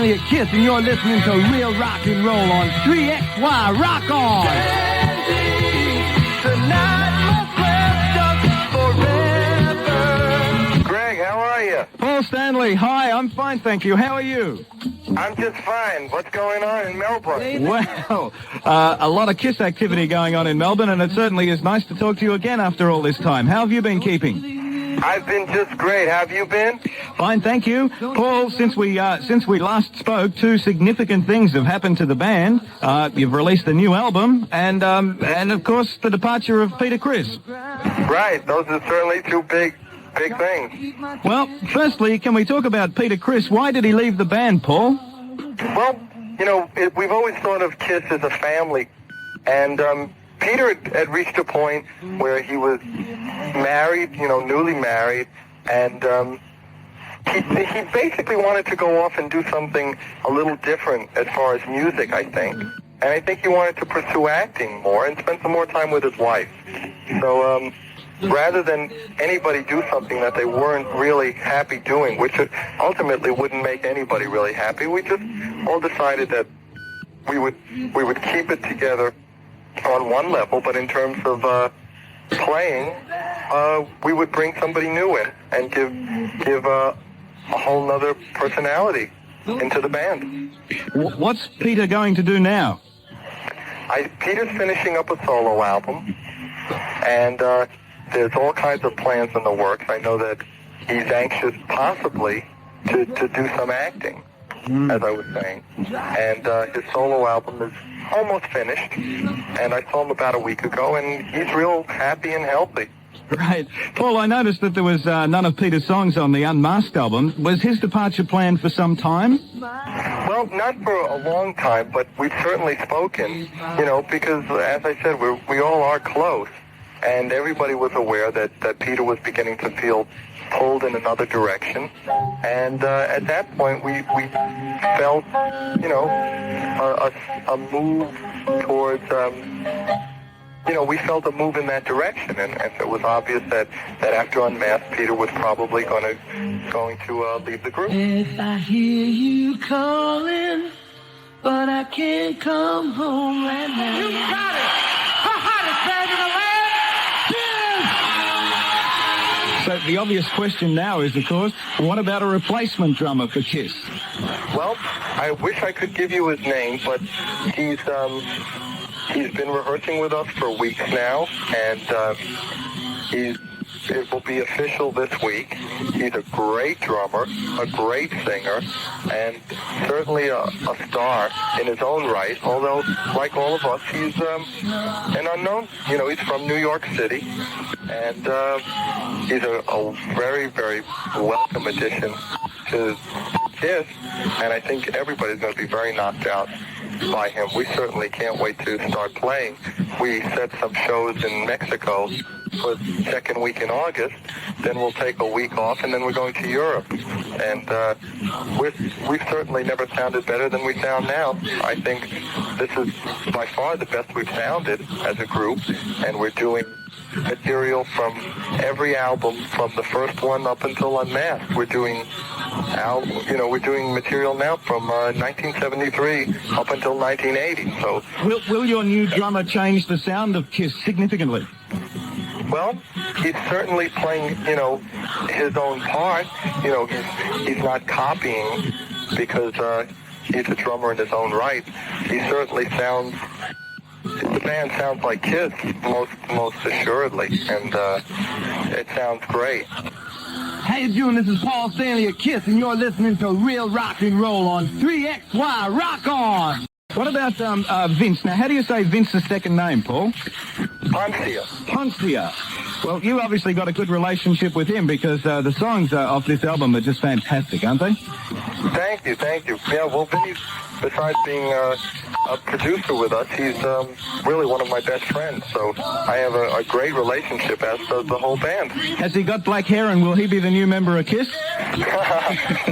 Stanley of KISS, and you're listening to Real Rock and Roll on 3XY. Rock on! Greg, how are you? Paul Stanley, hi, I'm fine, thank you. How are you? I'm just fine. What's going on in Melbourne? Well, a lot of KISS activity going on in Melbourne, and it certainly is nice to talk to you again after all this time. How have you been keeping? I've been just great. How have you been? Fine, thank you. Paul, since we last spoke, two significant things have happened to the band. You've released a new album, and of course, the departure of Peter Criss. Right. Those are certainly two big things. Well, firstly, can we talk about Peter Criss? Why did he leave the band, Paul? Well, we've always thought of KISS as a family, and Peter had reached a point where he was married, newly married, and he basically wanted to go off and do something a little different as far as music, I think. And I think he wanted to pursue acting more and spend some more time with his wife. So rather than anybody do something that they weren't really happy doing, which ultimately wouldn't make anybody really happy, we just all decided that we would keep it together on one level, but in terms of playing, we would bring somebody new in and give a whole nother personality into the band. What's Peter going to do now? Peter's finishing up a solo album, and there's all kinds of plans in the works. I know that he's anxious possibly to do some acting, as I was saying. And his solo album is almost finished, and I saw him about a week ago, and he's real happy and healthy. Right. Paul, I noticed that there was none of Peter's songs on the Unmasked album. Was his departure planned for some time? Well, not for a long time, but we've certainly spoken, because, as I said, we all are close, and everybody was aware that Peter was beginning to feel pulled in another direction, and at that point we felt, a move towards, we felt a move in that direction, and it was obvious that after Unmasked, Peter was probably going to leave the group. If I hear you calling, but I can't come home right now. You got it! The hottest band in the land! So the obvious question now is, of course, what about a replacement drummer for KISS? Well, I wish I could give you his name, but he's been rehearsing with us for weeks now, and it will be official this week. He's a great drummer, a great singer, and certainly a star in his own right, although, like all of us, he's an unknown. He's from New York City, and he's a very, very welcome addition to KISS, and I think everybody's going to be very knocked out by him. We certainly can't wait to start playing. We set some shows in Mexico for the second week in August, then we'll take a week off, and then we're going to Europe. And we've certainly never sounded better than we sound now. I think this is by far the best we've sounded as a group, and we're doing material from every album, from the first one up until Unmasked. We're doing material now from 1973 up until 1980. So, will your new drummer change the sound of KISS significantly? Well, he's certainly playing, his own part. He's not copying because he's a drummer in his own right. He certainly sounds. The band sounds like KISS, most assuredly, and it sounds great. How you doing? This is Paul Stanley of KISS, and you're listening to Real Rock and Roll on 3XY. Rock on! What about Vince? Now, how do you say Vince's second name, Paul? Poncia. Well, you obviously got a good relationship with him because the songs off this album are just fantastic, aren't they? Thank you. Yeah, well, Vinny, besides being a producer with us, he's really one of my best friends, so I have a great relationship, as does the whole band. Has he got black hair, and will he be the new member of KISS?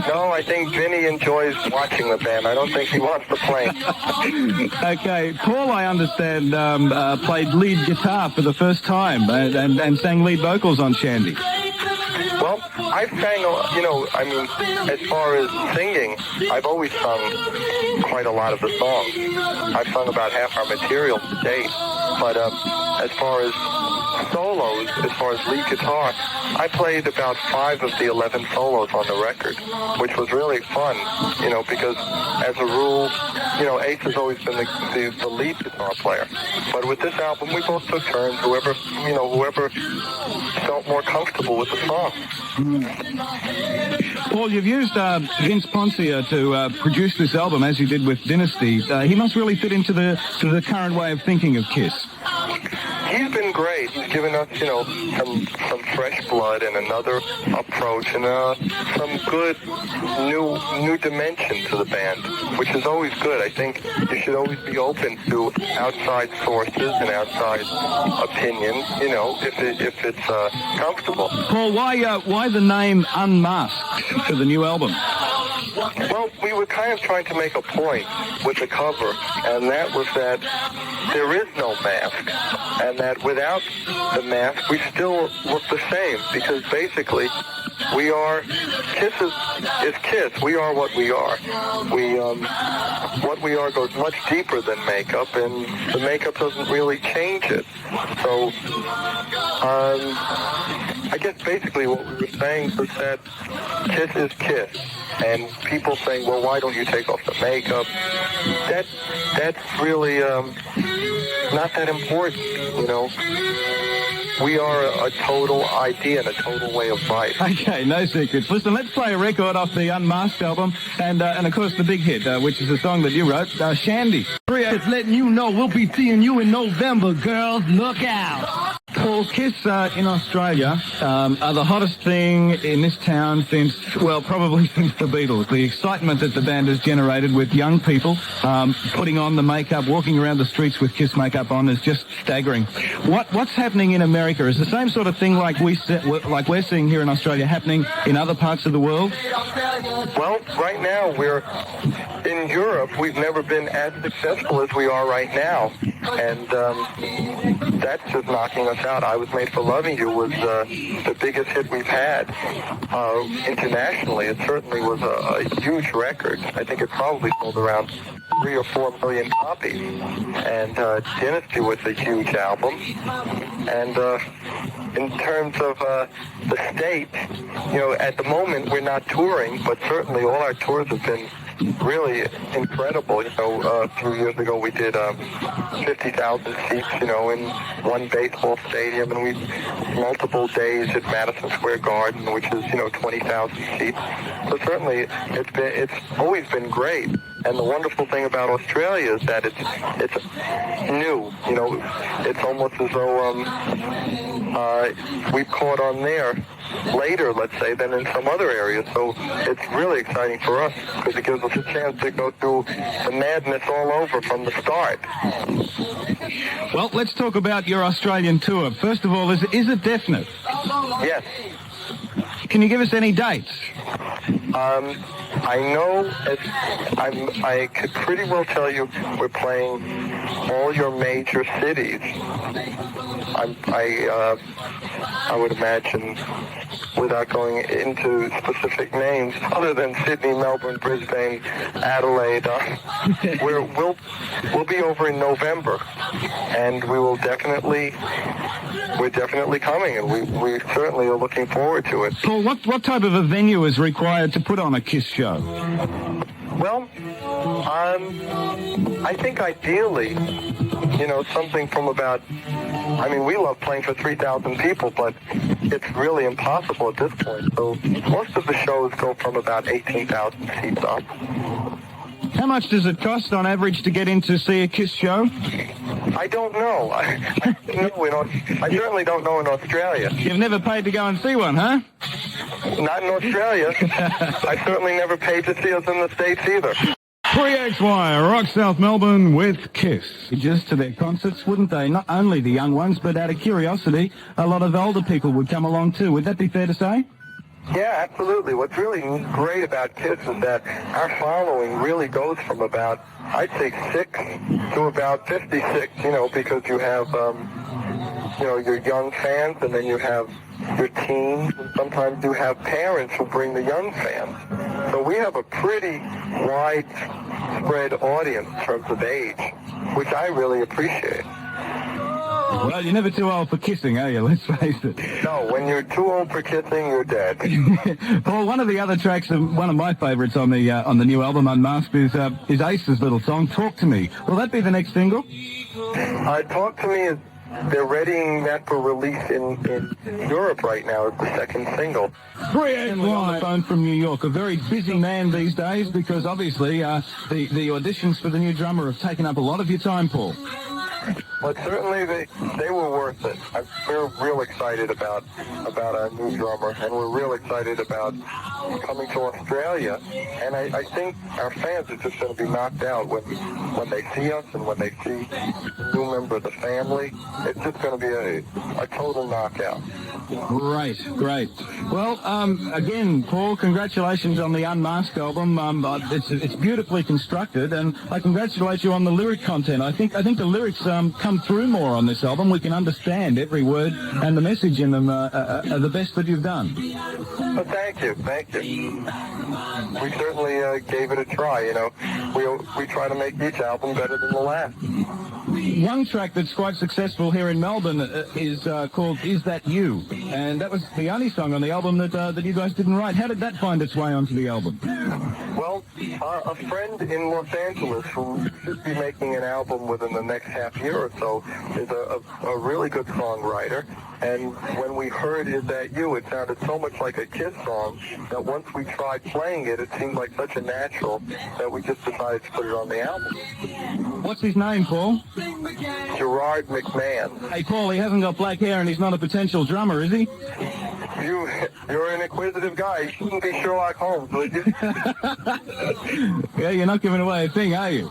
No, I think Vinny enjoys watching the band. I don't think he wants to play. Okay, Paul, I understand, played lead guitar for the first time and sang lead vocals on Shandi. Well, I've sang, I mean, as far as singing, I've always sung quite a lot of the songs. I've sung about half our material to date. But as far as solos, as far as lead guitar, I played about 5 of the 11 solos on the record, which was really fun, because as a rule, Ace has always been the lead guitar player. But with this album, we both took turns, whoever felt more comfortable with the song. Paul, you've used Vince Poncia to produce this album, as you did with Dynasty. He must really fit into the current way of thinking of KISS. He's been great. He's given us, some fresh blood and another approach and some good new dimension to the band, which is always good. I think you should always be open to outside sources and outside opinions, if it's comfortable. Paul, why the name Unmasked for the new album? Well, we were kind of trying to make a point with the cover, and that was that there is no mask, and that without the mask, we still look the same, because basically, we are, KISS is KISS. We are what we are. What we are goes much deeper than makeup, and the makeup doesn't really change it. So, I guess basically what we were saying was that KISS is KISS. And people saying, well, why don't you take off the makeup? That's really not that important, We are a total idea and a total way of life. Okay, no secrets. Listen, let's play a record off the Unmasked album, and of course the big hit, which is a song that you wrote, Shandi. Just letting you know we'll be seeing you in November, girls. Look out. Paul, KISS in Australia are the hottest thing in this town probably since the Beatles. The excitement that the band has generated with young people putting on the makeup, walking around the streets with KISS makeup on is just staggering. What's happening in America? Is the same sort of thing like we're seeing here in Australia happening in other parts of the world? Well, right now we're in Europe. We've never been as successful as we are right now, and that's just knocking us out. I Was Made for Loving You was the biggest hit we've had internationally. It certainly was a huge record. I think it probably sold around 3 or 4 million copies. And Dynasty was a huge album. And in terms of the States, at the moment we're not touring, but certainly all our tours have been really incredible. A few years ago we did 50,000 seats, in one baseball stadium, and we multiple days at Madison Square Garden, which is 20,000 seats. So certainly it's always been great. And the wonderful thing about Australia is that it's new. It's almost as though we caught on there later, let's say, than in some other areas. So it's really exciting for us because it gives us a chance to go through the madness all over from the start. Well, let's talk about your Australian tour. First of all, is it definite? Yes. Can you give us any dates? I know I could pretty well tell you we're playing all your major cities. I would imagine, without going into specific names, other than Sydney, Melbourne, Brisbane, Adelaide, we'll be over in November, and we're definitely coming, and we certainly are looking forward to it. Paul, what type of a venue is required to put on a KISS show? Well, I think ideally, something from about, we love playing for 3,000 people, but it's really impossible at this point. So most of the shows go from about 18,000 seats up. How much does it cost on average to get in to see a KISS show? I don't know. I certainly don't know in Australia. You've never paid to go and see one, huh? Not in Australia. I certainly never paid to see us in the States either. 3XY, Rock South Melbourne with KISS. Just to their concerts, wouldn't they? Not only the young ones, but out of curiosity, a lot of older people would come along too. Would that be fair to say? Yeah, absolutely. What's really great about KISS is that our following really goes from about, I'd say 6 to about 56, because you have, your young fans, and then you have your teens, and sometimes you have parents who bring the young fans. So we have a pretty widespread audience in terms of age, which I really appreciate. Well, you're never too old for kissing, are you? Let's face it. No, when you're too old for kissing, you're dead. Paul, one of the other tracks, one of my favourites on the new album, Unmasked, is Ace's little song, Talk to Me. Will that be the next single? Talk to Me is, they're readying that for release in Europe right now as the second single. Henley on the phone from New York, a very busy man these days because obviously the auditions for the new drummer have taken up a lot of your time, Paul. But certainly they were worth it. We're real excited about our new drummer, and we're real excited about coming to Australia. And I think our fans are just going to be knocked out when they see us and when they see a new member of the family. It's just going to be a total knockout. Great. Well, again, Paul, congratulations on the Unmasked album. It's beautifully constructed, and I congratulate you on the lyric content. I think the lyrics come through more on this album. We can understand every word, and the message in them are the best that you've done. Well, thank you. We certainly gave it a try. You know, we try to make each album better than the last. One track that's quite successful here in Melbourne is called "Is That You?" and that was the only song on the album that you guys didn't write. How did that find its way onto the album? Well, a friend in Los Angeles who should be making an album within the next half year or so is a really good songwriter. And when we heard "Is That You?" it sounded so much like a KISS song that once we tried playing it, it seemed like such a natural that we just decided to put it on the album. What's his name, Paul? Gerard McMahon. Hey, Paul, he hasn't got black hair and he's not a potential drummer, is he? You're an inquisitive guy. You shouldn't be Sherlock Holmes, would you? Yeah, you're not giving away a thing, are you?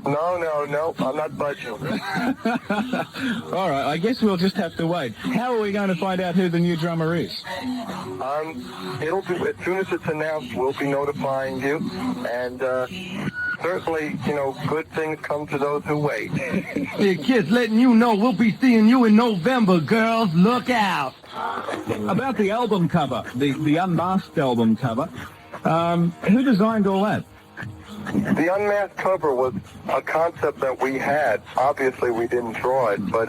No, I'm not budging. All right, I guess we'll just have to wait. How are we going to find out who the new drummer is? It'll be, as soon as it's announced, we'll be notifying you, and certainly, good things come to those who wait. Hey, kids, letting you know we'll be seeing you in November, girls. Look out. About the album cover, the Unmasked album cover, who designed all that? The Unmasked cover was a concept that we had. Obviously, we didn't draw it, but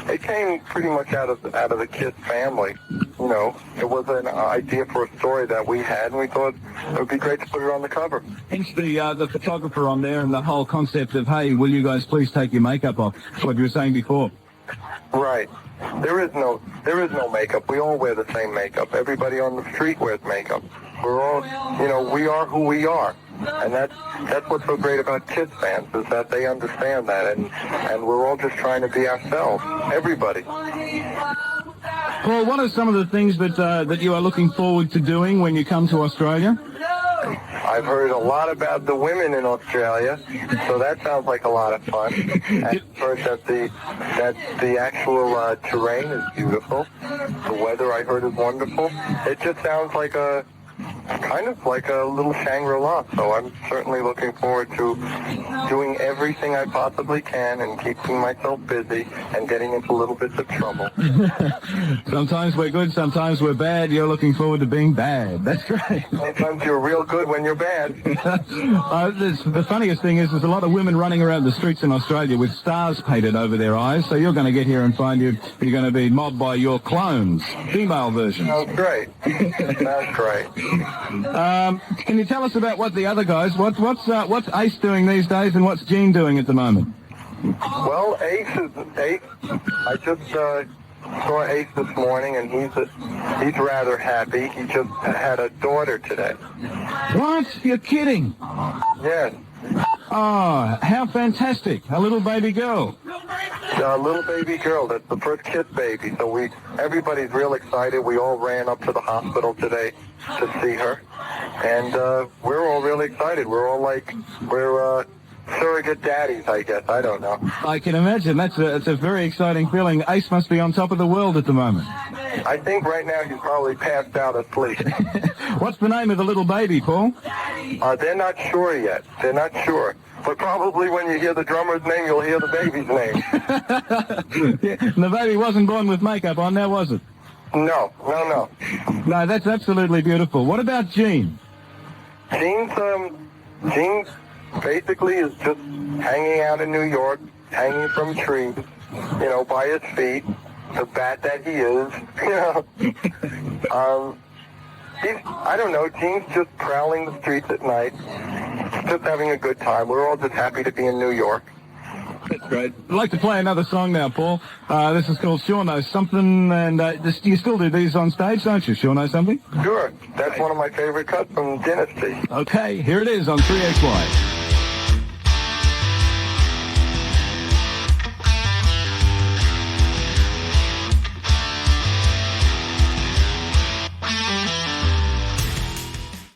it came pretty much out of the KISS family. It was an idea for a story that we had, and we thought it would be great to put it on the cover. Hence the photographer on there and the whole concept of, hey, will you guys please take your makeup off? That's what you were saying before. Right. There is no makeup. We all wear the same makeup. Everybody on the street wears makeup. We're all, we are who we are. And that's what's so great about KISS fans, is that they understand that, and we're all just trying to be ourselves. Everybody. Paul, what are some of the things that you are looking forward to doing when you come to Australia? I've heard a lot about the women in Australia, so that sounds like a lot of fun. I've heard that the actual terrain is beautiful. The weather, I heard, is wonderful. It just sounds like kind of like a little Shangri-La, so I'm certainly looking forward to doing everything I possibly can and keeping myself busy and getting into little bits of trouble. Sometimes we're good, sometimes we're bad. You're looking forward to being bad. That's great. Sometimes you're real good when you're bad. The funniest thing is there's a lot of women running around the streets in Australia with stars painted over their eyes, so you're going to get here and find you're going to be mobbed by your clones, female versions. That's great. That's great. Can you tell us about what the other guys, what's Ace doing these days and what's Gene doing at the moment? Well, Ace. I just saw Ace this morning, and he's rather happy. He just had a daughter today. What? You're kidding? Yes. Oh, how fantastic. A little baby girl. A little baby girl. That's the first KISS baby. So everybody's real excited. We all ran up to the hospital today to see her. And we're all really excited. We're all we're surrogate daddies, I guess. I don't know. I can imagine. It's a very exciting feeling. Ace must be on top of the world at the moment. I think right now he's probably passed out asleep. What's the name of the little baby, Paul? They're not sure yet. They're not sure. But probably when you hear the drummer's name, you'll hear the baby's name. Yeah, and the baby wasn't born with makeup on, now was it? No. No, that's absolutely beautiful. What about Gene? Gene basically is just hanging out in New York, hanging from trees, by his feet, the bat that he is, I don't know, Gene's just prowling the streets at night, just having a good time. We're all just happy to be in New York. That's great. I'd like to play another song now, Paul. This is called Sure Knows Something, and you still do these on stage, don't you? Sure Knows Something? Sure. That's one of my favorite cuts from Dynasty. Okay, here it is on 3XY.